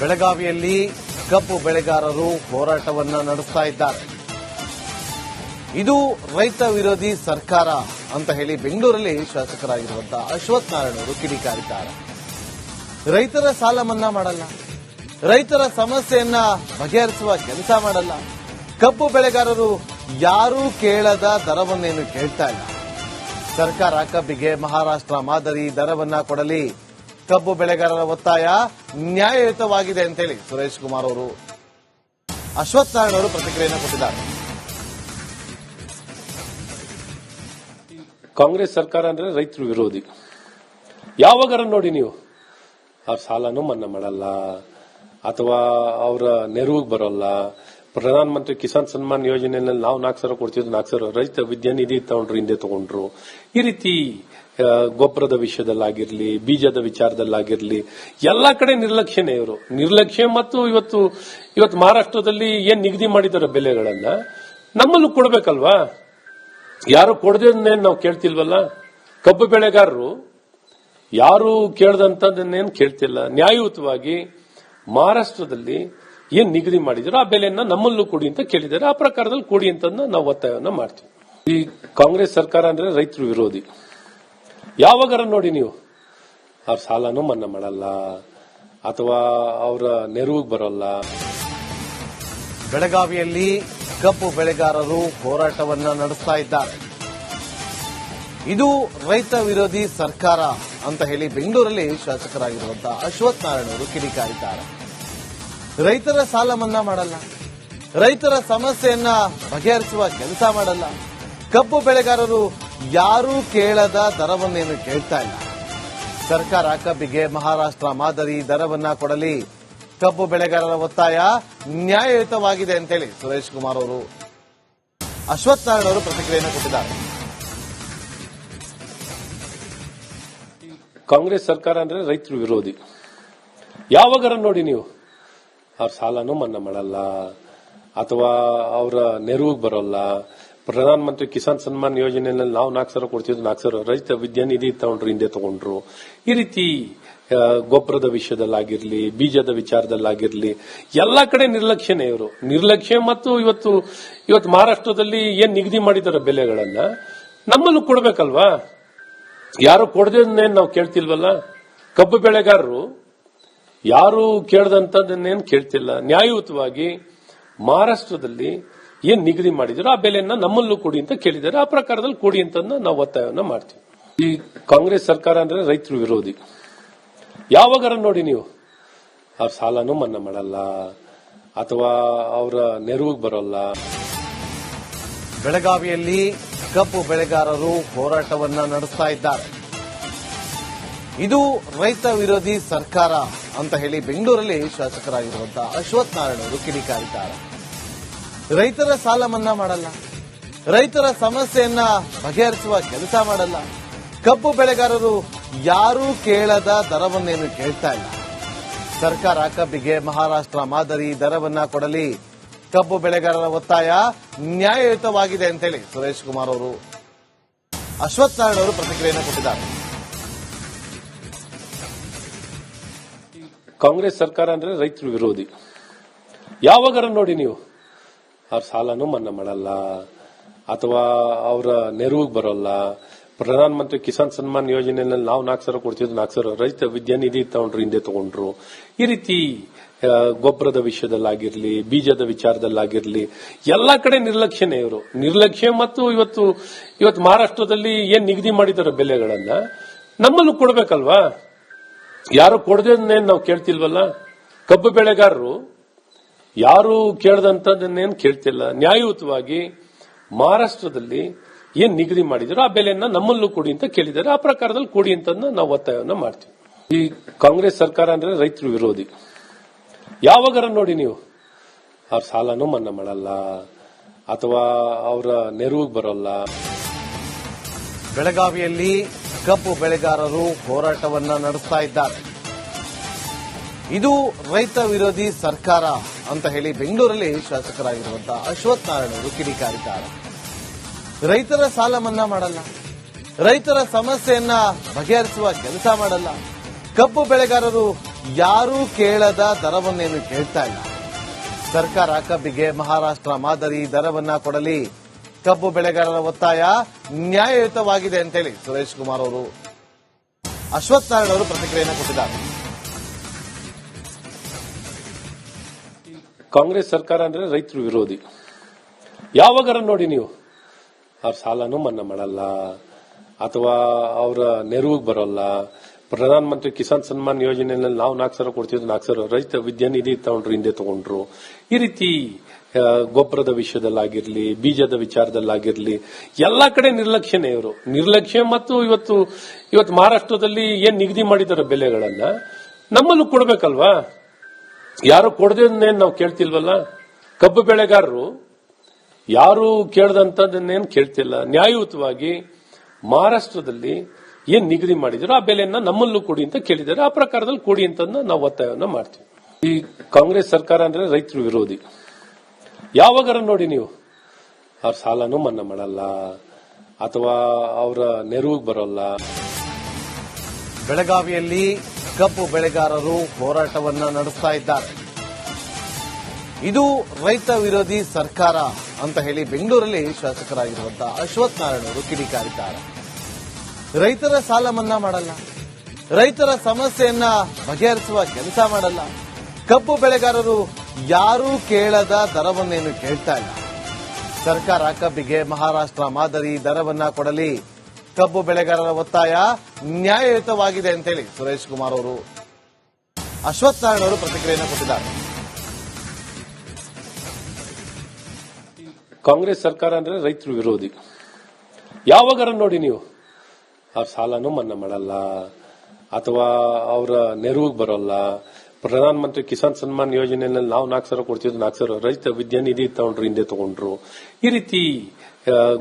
ಬೆಳಗಾವಿಯಲ್ಲಿ ಕಬ್ಬು ಬೆಳೆಗಾರರು ಹೋರಾಟವನ್ನ ನಡೆಸ್ತಾ ಇದ್ದಾರೆ. ಇದು ರೈತ ವಿರೋಧಿ ಸರ್ಕಾರ ಅಂತ ಹೇಳಿ ಬೆಂಗಳೂರಲ್ಲಿ ಶಾಸಕರಾಗಿರುವಂತಹ ಅಶ್ವಥ್ ನಾರಾಯಣ ಅವರು ಕಿಡಿಕಾರಿದ್ದಾರೆ. ರೈತರ ಸಾಲ ಮನ್ನಾ ಮಾಡಲ್ಲ, ರೈತರ ಸಮಸ್ಯೆಯನ್ನ ಬಗೆಹರಿಸುವ ಕೆಲಸ ಮಾಡಲ್ಲ, ಕಬ್ಬು ಬೆಳೆಗಾರರು ಯಾರೂ ಕೇಳದ ದರವನ್ನೇನು ಕೇಳ್ತಾ ಇಲ್ಲ. ಸರ್ಕಾರ ಕಬ್ಬಿಗೆ ಮಹಾರಾಷ್ಟ್ರ ಮಾದರಿ ದರವನ್ನ ಕೊಡಲಿ, ಕಬ್ಬು ಬೆಳೆಗಾರರ ಒತ್ತಾಯ ನ್ಯಾಯಯುತವಾಗಿದೆ ಅಂತೇಳಿ ಸುರೇಶ್ ಕುಮಾರ್ ಅವರು ಅಶ್ವಥ್ ನಾರಾಯಣ ಅವರು ಪ್ರತಿಕ್ರಿಯೆಯನ್ನು ಕೊಟ್ಟಿದ್ದಾರೆ. ಕಾಂಗ್ರೆಸ್ ಸರ್ಕಾರ ಅಂದ್ರೆ ರೈತರು ವಿರೋಧಿ. ಯಾವಾಗಾರ ನೋಡಿ ನೀವು ಅವ್ರ ಸಾಲನೂ ಮನ್ನಾ ಮಾಡಲ್ಲ ಅಥವಾ ಅವರ ನೆರವಿಗೆ ಬರೋಲ್ಲ. ಪ್ರಧಾನ ಮಂತ್ರಿ ಕಿಸಾನ್ ಸನ್ಮಾನ್ ಯೋಜನೆಯಲ್ಲಿ ನಾವು 4,000 ಕೊಡ್ತಿದ್ರು, 4,000 ರೈತ ವಿದ್ಯಾನಿಧಿ ತಗೊಂಡ್ರು, ಹಿಂದೆ ತಗೊಂಡ್ರು. ಈ ರೀತಿ ಗೊಬ್ಬರದ ವಿಷಯದಲ್ಲಾಗಿರ್ಲಿ, ಬೀಜದ ವಿಚಾರದಲ್ಲಾಗಿರ್ಲಿ ಎಲ್ಲಾ ಕಡೆ ನಿರ್ಲಕ್ಷ್ಯನೇ ಇವರು. ನಿರ್ಲಕ್ಷ್ಯ ಮತ್ತು ಇವತ್ತು ಮಹಾರಾಷ್ಟ್ರದಲ್ಲಿ ಏನ್ ನಿಗದಿ ಮಾಡಿದಾರೆ ಬೆಲೆಗಳನ್ನ ನಮ್ಮಲ್ಲೂ ಕೊಡ್ಬೇಕಲ್ವಾ? ಯಾರು ಕೊಡದೇನೇನು ನಾವು ಕೇಳ್ತಿಲ್ವಲ್ಲ. ಕಬ್ಬು ಬೆಳೆಗಾರರು ಯಾರು ಕೇಳದಂತದನ್ನೇನು ಕೇಳ್ತಿಲ್ಲ. ನ್ಯಾಯಯುತವಾಗಿ ಮಹಾರಾಷ್ಟ್ರದಲ್ಲಿ ಏನ್ ನಿಗದಿ ಮಾಡಿದ್ರು ಆ ಬೆಲೆಯನ್ನ ನಮ್ಮಲ್ಲೂ ಕೊಡಿ ಅಂತ ಕೇಳಿದ್ದಾರೆ. ಆ ಪ್ರಕಾರದಲ್ಲಿ ಕೊಡಿ ಅಂತ ನಾವು ಒತ್ತಾಯವನ್ನ ಮಾಡ್ತೀವಿ. ಈ ಕಾಂಗ್ರೆಸ್ ಸರ್ಕಾರ ಅಂದ್ರೆ ರೈತರು ವಿರೋಧಿ. ಯಾವಾಗಾರ ನೋಡಿ ನೀವು ಅವ್ರ ಸಾಲನೂ ಮನ್ನಾ ಮಾಡಲ್ಲ ಅಥವಾ ಅವರ ನೆರವಿಗೆ ಬರೋಲ್ಲ. ಬೆಳಗಾವಿಯಲ್ಲಿ ಕಬ್ಬು ಬೆಳೆಗಾರರು ಹೋರಾಟವನ್ನ ನಡೆಸ್ತಾ ಇದ್ದಾರೆ. ಇದು ರೈತ ವಿರೋಧಿ ಸರ್ಕಾರ ಅಂತ ಹೇಳಿ ಬೆಂಗಳೂರಲ್ಲಿ ಶಾಸಕರಾಗಿರುವಂತಹ ಅಶ್ವಥ್ ನಾರಾಯಣ ಅವರು ಕಿಡಿಕಾರಿದ್ದಾರೆ. ರೈತರ ಸಾಲ ಮನ್ನಾ ಮಾಡಲ್ಲ, ರೈತರ ಸಮಸ್ಯೆಯನ್ನ ಬಗೆಹರಿಸುವ ಕೆಲಸ ಮಾಡಲ್ಲ, ಕಬ್ಬು ಬೆಳೆಗಾರರು ಯಾರೂ ಕೇಳದ ದರವನ್ನೇನು ಕೇಳ್ತಾ ಇಲ್ಲ. ಸರ್ಕಾರ ಕಬ್ಬಿಗೆ ಮಹಾರಾಷ್ಟ್ರ ಮಾದರಿ ದರವನ್ನ ಕೊಡಲಿ, ಕಬ್ಬು ಬೆಳೆಗಾರರ ಒತ್ತಾಯ ನ್ಯಾಯಯುತವಾಗಿದೆ ಅಂತೇಳಿ ಸುರೇಶ್ ಕುಮಾರ್ ಅವರು ಅಶ್ವಥ್ ನಾರಾಯಣ ಅವರು ಪ್ರತಿಕ್ರಿಯೆಯನ್ನು ಕೊಟ್ಟಿದ್ದಾರೆ. ಕಾಂಗ್ರೆಸ್ ಸರ್ಕಾರ ಅಂದ್ರೆ ರೈತರು ವಿರೋಧಿ. ಯಾವಾಗಾರ ನೋಡಿ ನೀವು ಅವ್ರ ಸಾಲನೂ ಮನ್ನಾ ಮಾಡಲ್ಲ ಅಥವಾ ಅವರ ನೆರವಿಗೆ ಬರೋಲ್ಲ. ಪ್ರಧಾನ ಮಂತ್ರಿ ಕಿಸಾನ್ ಸನ್ಮಾನ್ ಯೋಜನೆಯಲ್ಲಿ ನಾವು 4,000 ಕೊಡ್ತಿದ್ರು, 4,000 ರೈತ ವಿದ್ಯಾನಿಧಿ ತಗೊಂಡ್ರು, ಹಿಂದೆ ತಗೊಂಡ್ರು. ಈ ರೀತಿ ಗೊಬ್ಬರದ ವಿಷಯದಲ್ಲಾಗಿರ್ಲಿ, ಬೀಜದ ವಿಚಾರದಲ್ಲಾಗಿರ್ಲಿ ಎಲ್ಲಾ ಕಡೆ ನಿರ್ಲಕ್ಷ್ಯನೇ ಇವರು. ನಿರ್ಲಕ್ಷ್ಯ ಮತ್ತು ಇವತ್ತು ಮಹಾರಾಷ್ಟ್ರದಲ್ಲಿ ಏನ್ ನಿಗದಿ ಮಾಡಿದಾರೆ ಬೆಲೆಗಳನ್ನ ನಮ್ಮಲ್ಲೂ ಕೊಡ್ಬೇಕಲ್ವಾ? ಯಾರು ಕೊಡದೇನೇನು ನಾವು ಕೇಳ್ತಿಲ್ವಲ್ಲ. ಕಬ್ಬು ಬೆಳೆಗಾರರು ಯಾರು ಕೇಳದಂತದನ್ನೇನು ಕೇಳ್ತಿಲ್ಲ. ನ್ಯಾಯಯುತವಾಗಿ ಮಹಾರಾಷ್ಟ್ರದಲ್ಲಿ ಏನ್ ನಿಗದಿ ಮಾಡಿದ್ರು ಆ ಬೆಲೆಯನ್ನ ನಮ್ಮಲ್ಲೂ ಕೊಡಿ ಅಂತ ಕೇಳಿದ್ದಾರೆ. ಆ ಪ್ರಕಾರದಲ್ಲಿ ಕೊಡಿ ಅಂತ ನಾವು ಒತ್ತಾಯವನ್ನ ಮಾಡ್ತೀವಿ. ಈ ಕಾಂಗ್ರೆಸ್ ಸರ್ಕಾರ ಅಂದ್ರೆ ರೈತರು ವಿರೋಧಿ. ಯಾವಾಗಾರ ನೋಡಿ ನೀವು ಅವ್ರ ಸಾಲನೂ ಮನ್ನಾ ಮಾಡಲ್ಲ ಅಥವಾ ಅವರ ನೆರವಿಗೆ ಬರೋಲ್ಲ. ಬೆಳಗಾವಿಯಲ್ಲಿ ಕಬ್ಬು ಬೆಳೆಗಾರರು ಹೋರಾಟವನ್ನ ನಡೆಸ್ತಾ ಇದ್ದಾರೆ. ಇದು ರೈತ ವಿರೋಧಿ ಸರ್ಕಾರ ಅಂತ ಹೇಳಿ ಬೆಂಗಳೂರಲ್ಲಿ ಶಾಸಕರಾಗಿರುವಂತಹ ಅಶ್ವಥ್ ನಾರಾಯಣ ಅವರು ಕಿಡಿಕಾರಿದ್ದಾರೆ. ರೈತರ ಸಾಲ ಮನ್ನಾ ಮಾಡಲ್ಲ, ರೈತರ ಸಮಸ್ಯೆಯನ್ನ ಬಗೆಹರಿಸುವ ಕೆಲಸ ಮಾಡಲ್ಲ, ಕಬ್ಬು ಬೆಳೆಗಾರರು ಯಾರೂ ಕೇಳದ ದರವನ್ನೇನು ಕೇಳ್ತಾ ಇಲ್ಲ. ಸರ್ಕಾರ ಕಬ್ಬಿಗೆ ಮಹಾರಾಷ್ಟ್ರ ಮಾದರಿ ದರವನ್ನ ಕೊಡಲಿ, ಕಬ್ಬು ಬೆಳೆಗಾರರ ಒತ್ತಾಯ ನ್ಯಾಯಯುತವಾಗಿದೆ ಅಂತೇಳಿ ಸುರೇಶ್ ಕುಮಾರ್ ಅವರು ಅಶ್ವಥ್ ನಾರಾಯಣ ಅವರು ಪ್ರತಿಕ್ರಿಯೆಯನ್ನು ಕೊಟ್ಟಿದ್ದಾರೆ. ಕಾಂಗ್ರೆಸ್ ಸರ್ಕಾರ ಅಂದ್ರೆ ರೈತರು ವಿರೋಧಿ. ಯಾವಾಗಾರ ನೋಡಿ ನೀವು ಅವ್ರ ಸಾಲನೂ ಮನ್ನಾ ಮಾಡಲ್ಲ ಅಥವಾ ಅವರ ನೆರವಿಗೆ ಬರೋಲ್ಲ. ಪ್ರಧಾನ ಮಂತ್ರಿ ಕಿಸಾನ್ ಸನ್ಮಾನ್ ಯೋಜನೆಯಲ್ಲಿ ನಾವು 4,000 ಕೊಡ್ತಿದ್ರು, 4,000 ರೈತ ವಿದ್ಯಾನಿಧಿ ತಗೊಂಡ್ರು, ಹಿಂದೆ ತಗೊಂಡ್ರು. ಈ ರೀತಿ ಗೊಬ್ಬರದ ವಿಷಯದಲ್ಲಾಗಿರ್ಲಿ, ಬೀಜದ ವಿಚಾರದಲ್ಲಾಗಿರ್ಲಿ ಎಲ್ಲಾ ಕಡೆ ನಿರ್ಲಕ್ಷ್ಯನೇ ಇವರು. ನಿರ್ಲಕ್ಷ್ಯ ಮತ್ತು ಇವತ್ತು ಮಹಾರಾಷ್ಟ್ರದಲ್ಲಿ ಏನ್ ನಿಗದಿ ಮಾಡಿದಾರೆ ಬೆಲೆಗಳನ್ನ ನಮ್ಮಲ್ಲೂ ಕೊಡ್ಬೇಕಲ್ವಾ? ಯಾರು ಕೊಡದೇನೇನು ನಾವು ಕೇಳ್ತಿಲ್ವಲ್ಲ. ಕಬ್ಬು ಬೆಳೆಗಾರರು ಯಾರು ಕೇಳದಂತದನ್ನೇನು ಕೇಳ್ತಿಲ್ಲ. ನ್ಯಾಯಯುತವಾಗಿ ಮಹಾರಾಷ್ಟ್ರದಲ್ಲಿ ಏನ್ ನಿಗದಿ ಮಾಡಿದ್ರು ಆ ಬೆಲೆಯನ್ನ ನಮ್ಮಲ್ಲೂ ಕೊಡಿ ಅಂತ ಕೇಳಿದ್ದಾರೆ. ಆ ಪ್ರಕಾರದಲ್ಲಿ ಕೊಡಿ ಅಂತ ನಾವು ಒತ್ತಾಯವನ್ನ ಮಾಡ್ತೀವಿ. ಈ ಕಾಂಗ್ರೆಸ್ ಸರ್ಕಾರ ಅಂದ್ರೆ ರೈತರು ವಿರೋಧಿ. ಯಾವಾಗಾರ ನೋಡಿ ನೀವು ಅವ್ರ ಸಾಲನೂ ಮನ್ನಾ ಮಾಡಲ್ಲ ಅಥವಾ ಅವರ ನೆರವಿಗೆ ಬರೋಲ್ಲ. ಬೆಳಗಾವಿಯಲ್ಲಿ ಕಬ್ಬು ಬೆಳೆಗಾರರು ಹೋರಾಟವನ್ನ ನಡೆಸ್ತಾ ಇದ್ದಾರೆ. ಇದು ರೈತ ವಿರೋಧಿ ಸರ್ಕಾರ ಅಂತ ಹೇಳಿ ಬೆಂಗಳೂರಲ್ಲಿ ಶಾಸಕರಾಗಿರುವಂತಹ ಅಶ್ವಥ್ ನಾರಾಯಣ ಅವರು ಕಿಡಿಕಾರಿದ್ದಾರೆ. ರೈತರ ಸಾಲ ಮನ್ನಾ ಮಾಡಲ್ಲ, ರೈತರ ಸಮಸ್ಯೆಯನ್ನ ಬಗೆಹರಿಸುವ ಕೆಲಸ ಮಾಡಲ್ಲ, ಕಬ್ಬು ಬೆಳೆಗಾರರು ಯಾರೂ ಕೇಳದ ದರವನ್ನೇನು ಕೇಳ್ತಾ ಇಲ್ಲ. ಸರ್ಕಾರ ಕಬ್ಬಿಗೆ ಮಹಾರಾಷ್ಟ್ರ ಮಾದರಿ ದರವನ್ನ ಕೊಡಲಿ. ಕಬ್ಬು ಬೆಳೆಗಾರರ ಒತ್ತಾಯ ನ್ಯಾಯಯುತವಾಗಿದೆ ಅಂತೇಳಿ ಸುರೇಶ್ ಕುಮಾರ್ ಅವರು, ಅಶ್ವಥ್ ನಾರಾಯಣ ಅವರು ಪ್ರತಿಕ್ರಿಯೆಯನ್ನು ಕೊಟ್ಟಿದ್ದಾರೆ. ಕಾಂಗ್ರೆಸ್ ಸರ್ಕಾರ ಅಂದ್ರೆ ರೈತರು ವಿರೋಧಿ. ಯಾವಾಗಾರ ನೋಡಿ ನೀವು ಅವ್ರ ಸಾಲನೂ ಮನ್ನಾ ಮಾಡಲ್ಲ, ಅಥವಾ ಅವರ ನೆರವಿಗೆ ಬರೋಲ್ಲ. ಪ್ರಧಾನ ಮಂತ್ರಿ ಕಿಸಾನ್ ಸನ್ಮಾನ್ ಯೋಜನೆಯಲ್ಲಿ ನಾವು 4,000 ಕೊಡ್ತಿದ್ರು, 4,000 ರೈತ ವಿದ್ಯಾನಿಧಿ ತಗೊಂಡ್ರು, ಹಿಂದೆ ತಗೊಂಡ್ರು. ಈ ರೀತಿ ಗೊಬ್ಬರದ ವಿಷಯದಲ್ಲಾಗಿರ್ಲಿ, ಬೀಜದ ವಿಚಾರದಲ್ಲಾಗಿರ್ಲಿ, ಎಲ್ಲಾ ಕಡೆ ನಿರ್ಲಕ್ಷ್ಯನೇ ಇವರು. ನಿರ್ಲಕ್ಷ್ಯ ಮತ್ತು ಇವತ್ತು ಮಹಾರಾಷ್ಟ್ರದಲ್ಲಿ ಏನ್ ನಿಗದಿ ಮಾಡಿದಾರೆ ಬೆಲೆಗಳನ್ನ ನಮ್ಮಲ್ಲೂ ಕೊಡ್ಬೇಕಲ್ವಾ? ಯಾರು ಕೊಡದೇನೇನು ನಾವು ಕೇಳ್ತಿಲ್ವಲ್ಲ. ಕಬ್ಬು ಬೆಳೆಗಾರರು ಯಾರು ಕೇಳದಂತದನ್ನೇನು ಕೇಳ್ತಿಲ್ಲ. ನ್ಯಾಯಯುತವಾಗಿ ಮಹಾರಾಷ್ಟ್ರದಲ್ಲಿ ಏನ್ ನಿಗದಿ ಮಾಡಿದ್ರು ಆ ಬೆಲೆಯನ್ನ ನಮ್ಮಲ್ಲೂ ಕೊಡಿ ಅಂತ ಕೇಳಿದ್ದಾರೆ. ಆ ಪ್ರಕಾರದಲ್ಲಿ ಕೊಡಿ ಅಂತ ನಾವು ಒತ್ತಾಯವನ್ನ ಮಾಡ್ತೀವಿ. ಈ ಕಾಂಗ್ರೆಸ್ ಸರ್ಕಾರ ಅಂದ್ರೆ ರೈತರು ವಿರೋಧಿ. ಯಾವಾಗಾರ ನೋಡಿ ನೀವು ಅವ್ರ ಸಾಲನೂ ಮನ್ನಾ ಮಾಡಲ್ಲ, ಅಥವಾ ಅವರ ನೆರವಿಗೆ ಬರೋಲ್ಲ. ಬೆಳಗಾವಿಯಲ್ಲಿ ಕಬ್ಬು ಬೆಳೆಗಾರರು ಹೋರಾಟವನ್ನ ನಡೆಸ್ತಾ ಇದ್ದಾರೆ. ಇದು ರೈತ ವಿರೋಧಿ ಸರ್ಕಾರ ಅಂತ ಹೇಳಿ ಬೆಂಗಳೂರಲ್ಲಿ ಶಾಸಕರಾಗಿರುವಂತಹ ಅಶ್ವಥ್ ನಾರಾಯಣ ಅವರು ಕಿಡಿಕಾರಿದ್ದಾರೆ. ರೈತರ ಸಾಲ ಮನ್ನಾ ಮಾಡಲ್ಲ, ರೈತರ ಸಮಸ್ಯೆಯನ್ನ ಬಗೆಹರಿಸುವ ಕೆಲಸ ಮಾಡಲ್ಲ. ಕಬ್ಬು ಬೆಳೆಗಾರರು ಯಾರೂ ಕೇಳದ ದರವನ್ನೇನು ಕೇಳ್ತಾ ಇಲ್ಲ. ಸರ್ಕಾರ ಕಬ್ಬಿಗೆ ಮಹಾರಾಷ್ಟ್ರ ಮಾದರಿ ದರವನ್ನ ಕೊಡಲಿ. ಕಬ್ಬು ಬೆಳೆಗಾರರ ಒತ್ತಾಯ ನ್ಯಾಯಯುತವಾಗಿದೆ ಅಂತೇಳಿ ಸುರೇಶ್ ಕುಮಾರ್ ಅವರು, ಅಶ್ವಥ್ ನಾರಾಯಣ ಅವರು ಪ್ರತಿಕ್ರಿಯೆಯನ್ನು ಕೊಟ್ಟಿದ್ದಾರೆ. ಕಾಂಗ್ರೆಸ್ ಸರ್ಕಾರ ಅಂದ್ರೆ ರೈತರು ವಿರೋಧಿ. ಯಾವಾಗಾರ ನೋಡಿ ನೀವು ಅವ್ರ ಸಾಲನೂ ಮನ್ನಾ ಮಾಡಲ್ಲ, ಅಥವಾ ಅವರ ನೆರವಿಗೆ ಬರೋಲ್ಲ. ಪ್ರಧಾನ ಮಂತ್ರಿ ಕಿಸಾನ್ ಸನ್ಮಾನ್ ಯೋಜನೆಯಲ್ಲಿ ನಾವು 4,000 ಕೊಡ್ತಿದ್ರು, 4,000 ರೈತ ವಿದ್ಯಾನಿಧಿ ತಗೊಂಡ್ರು, ಹಿಂದೆ ತಗೊಂಡ್ರು. ಈ ರೀತಿ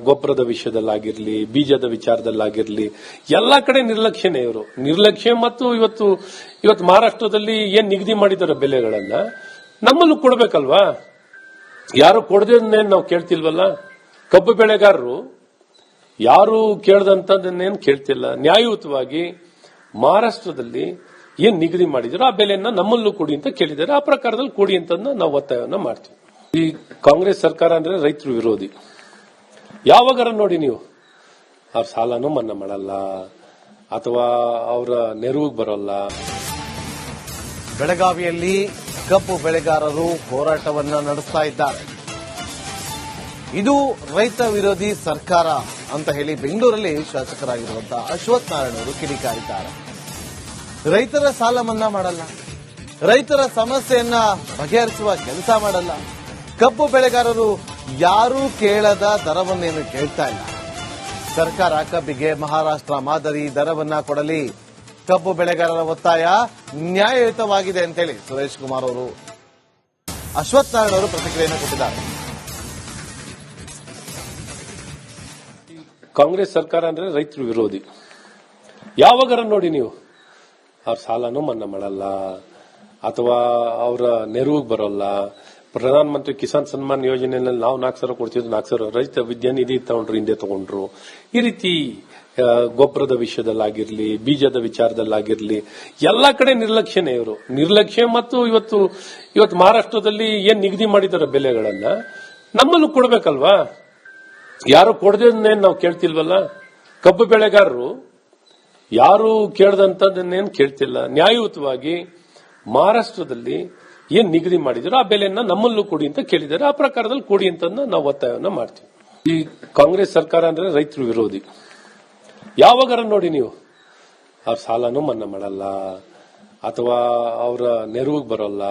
ಗೊಬ್ಬರದ ವಿಷಯದಲ್ಲಾಗಿರ್ಲಿ, ಬೀಜದ ವಿಚಾರದಲ್ಲಾಗಿರ್ಲಿ, ಎಲ್ಲಾ ಕಡೆ ನಿರ್ಲಕ್ಷ್ಯನೇ ಇವರು. ನಿರ್ಲಕ್ಷ್ಯ ಮತ್ತು ಇವತ್ತು ಮಹಾರಾಷ್ಟ್ರದಲ್ಲಿ ಏನ್ ನಿಗದಿ ಮಾಡಿದಾರೆ ಬೆಲೆಗಳನ್ನ ನಮ್ಮಲ್ಲೂ ಕೊಡ್ಬೇಕಲ್ವಾ? ಯಾರು ಕೊಡದೇನೇನು ನಾವು ಕೇಳ್ತಿಲ್ವಲ್ಲ. ಕಬ್ಬು ಬೆಳೆಗಾರರು ಯಾರು ಕೇಳದಂತದನ್ನೇನು ಕೇಳ್ತಿಲ್ಲ. ನ್ಯಾಯಯುತವಾಗಿ ಮಹಾರಾಷ್ಟ್ರದಲ್ಲಿ ಏನ್ ನಿಗದಿ ಮಾಡಿದ್ರು ಆ ಬೆಲೆಯನ್ನ ನಮ್ಮಲ್ಲೂ ಕೊಡಿ ಅಂತ ಕೇಳಿದ್ದಾರೆ. ಆ ಪ್ರಕಾರದಲ್ಲಿ ಕೊಡಿ ಅಂತ ನಾವು ಒತ್ತಾಯವನ್ನ ಮಾಡ್ತೀವಿ. ಈ ಕಾಂಗ್ರೆಸ್ ಸರ್ಕಾರ ಅಂದ್ರೆ ರೈತರು ವಿರೋಧಿ. ಯಾವಾಗಾರ ನೋಡಿ ನೀವು ಅವ್ರ ಸಾಲನೂ ಮನ್ನಾ ಮಾಡಲ್ಲ, ಅಥವಾ ಅವರ ನೆರವಿಗೆ ಬರೋಲ್ಲ. ಬೆಳಗಾವಿಯಲ್ಲಿ ಕಬ್ಬು ಬೆಳೆಗಾರರು ಹೋರಾಟವನ್ನ ನಡೆಸ್ತಾ ಇದ್ದಾರೆ. ಇದು ರೈತ ವಿರೋಧಿ ಸರ್ಕಾರ ಅಂತ ಹೇಳಿ ಬೆಂಗಳೂರಲ್ಲಿ ಶಾಸಕರಾಗಿರುವಂತಹ ಅಶ್ವಥ್ ನಾರಾಯಣ ಅವರು ಕಿಡಿಕಾರಿದ್ದಾರೆ. ರೈತರ ಸಾಲ ಮನ್ನಾ ಮಾಡಲ್ಲ, ರೈತರ ಸಮಸ್ಯೆಯನ್ನ ಬಗೆಹರಿಸುವ ಕೆಲಸ ಮಾಡಲ್ಲ. ಕಬ್ಬು ಬೆಳೆಗಾರರು ಯಾರೂ ಕೇಳದ ದರವನ್ನೇನು ಕೇಳ್ತಾ ಇಲ್ಲ. ಸರ್ಕಾರ ಕಬ್ಬಿಗೆ ಮಹಾರಾಷ್ಟ್ರ ಮಾದರಿ ದರವನ್ನ ಕೊಡಲಿ. ಕಬ್ಬು ಬೆಳೆಗಾರರ ಒತ್ತಾಯ ನ್ಯಾಯಯುತವಾಗಿದೆ ಅಂತೇಳಿ ಸುರೇಶ್ ಕುಮಾರ್ ಅವರು, ಅಶ್ವಥ್ ನಾರಾಯಣ ಅವರು ಪ್ರತಿಕ್ರಿಯೆಯನ್ನು ಕೊಟ್ಟಿದ್ದಾರೆ. ಕಾಂಗ್ರೆಸ್ ಸರ್ಕಾರ ಅಂದ್ರೆ ರೈತರು ವಿರೋಧಿ. ಯಾವಾಗಾರ ನೋಡಿ ನೀವು ಅವ್ರ ಸಾಲನೂ ಮನ್ನಾ ಮಾಡಲ್ಲ, ಅಥವಾ ಅವರ ನೆರವಿಗೆ ಬರೋಲ್ಲ. ಪ್ರಧಾನ ಮಂತ್ರಿ ಕಿಸಾನ್ ಸನ್ಮಾನ್ ಯೋಜನೆಯಲ್ಲಿ ನಾವು 4,000 ಕೊಡ್ತಿದ್ರು, 4,000 ರೈತ ವಿದ್ಯಾನಿಧಿ ತಗೊಂಡ್ರು, ಹಿಂದೆ ತಗೊಂಡ್ರು. ಈ ರೀತಿ ಗೊಬ್ಬರದ ವಿಷಯದಲ್ಲಾಗಿರ್ಲಿ, ಬೀಜದ ವಿಚಾರದಲ್ಲಾಗಿರ್ಲಿ, ಎಲ್ಲಾ ಕಡೆ ನಿರ್ಲಕ್ಷ್ಯನೇ ಇವರು. ನಿರ್ಲಕ್ಷ್ಯ ಮತ್ತು ಇವತ್ತು ಮಹಾರಾಷ್ಟ್ರದಲ್ಲಿ ಏನ್ ನಿಗದಿ ಮಾಡಿದಾರೆ ಬೆಲೆಗಳನ್ನ ನಮ್ಮಲ್ಲೂ ಕೊಡ್ಬೇಕಲ್ವಾ? ಯಾರು ಕೊಡದೇನೇನು ನಾವು ಕೇಳ್ತಿಲ್ವಲ್ಲ. ಕಬ್ಬು ಬೆಳೆಗಾರರು ಯಾರು ಕೇಳದಂತದನ್ನೇನು ಕೇಳ್ತಿಲ್ಲ. ನ್ಯಾಯಯುತವಾಗಿ ಮಹಾರಾಷ್ಟ್ರದಲ್ಲಿ ಏನ್ ನಿಗದಿ ಮಾಡಿದ್ರು ಆ ಬೆಲೆಯನ್ನ ನಮ್ಮಲ್ಲೂ ಕೊಡಿ ಅಂತ ಕೇಳಿದ್ದಾರೆ. ಆ ಪ್ರಕಾರದಲ್ಲಿ ಕೊಡಿ ಅಂತ ನಾವು ಒತ್ತಾಯವನ್ನ ಮಾಡ್ತೀವಿ. ಈ ಕಾಂಗ್ರೆಸ್ ಸರ್ಕಾರ ಅಂದ್ರೆ ರೈತರು ವಿರೋಧಿ. ಯಾವಾಗಾರ ನೋಡಿ ನೀವು ಅವ್ರ ಸಾಲನೂ ಮನ್ನಾ ಮಾಡಲ್ಲ, ಅಥವಾ ಅವರ ನೆರವಿಗೆ ಬರೋಲ್ಲ.